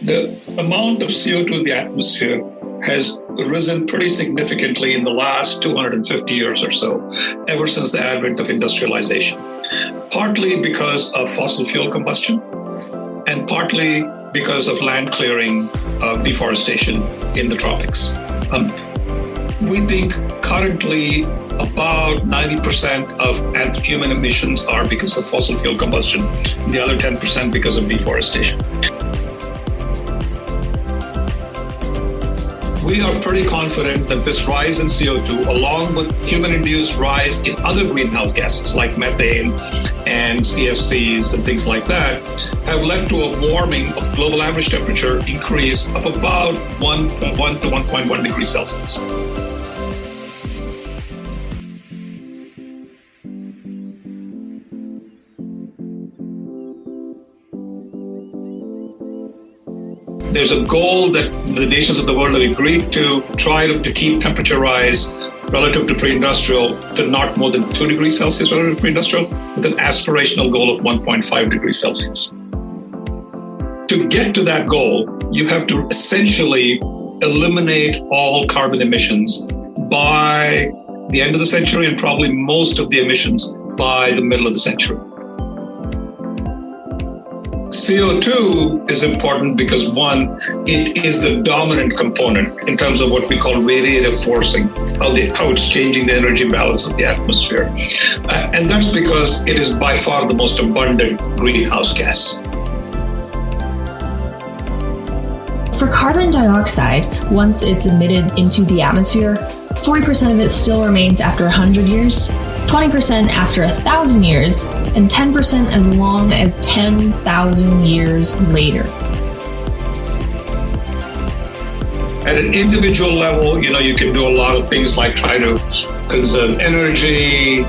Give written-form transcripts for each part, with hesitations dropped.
The amount of CO2 in the atmosphere has risen pretty significantly in the last 250 years or so, ever since the advent of industrialization. Partly because of fossil fuel combustion, and partly because of land clearing, deforestation in the tropics. We think currently about 90% of human emissions are because of fossil fuel combustion, the other 10% because of deforestation. We are pretty confident that this rise in CO2, along with human-induced rise in other greenhouse gases like methane and CFCs and things like that, have led to a warming of global average temperature increase of about 1.1 to 1.1 degrees Celsius. There's a goal that the nations of the world have agreed to try to keep temperature rise relative to pre-industrial to not more than 2 degrees Celsius relative to pre-industrial, with an aspirational goal of 1.5 degrees Celsius. To get to that goal, you have to essentially eliminate all carbon emissions by the end of the century and probably most of the emissions by the middle of the century. CO2 is important because, one, it is the dominant component in terms of what we call radiative forcing, how it's changing the energy balance of the atmosphere. And that's because it is by far the most abundant greenhouse gas. For carbon dioxide, once it's emitted into the atmosphere, 40% of it still remains after 100 years, 20% after 1,000 years, and 10% as long as 10,000 years later. At an individual level, you can do a lot of things like try to conserve energy,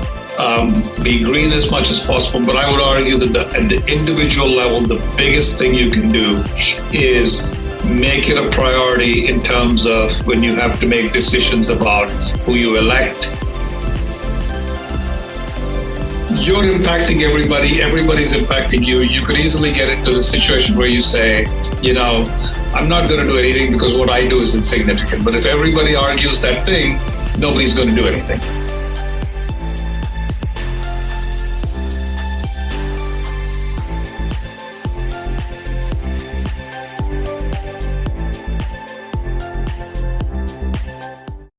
be green as much as possible. But I would argue that at the individual level, the biggest thing you can do is make it a priority in terms of when you have to make decisions about who you elect. You're impacting everybody, everybody's impacting you. You could easily get into the situation where you say, I'm not going to do anything because what I do is insignificant. But if everybody argues that thing, nobody's going to do anything.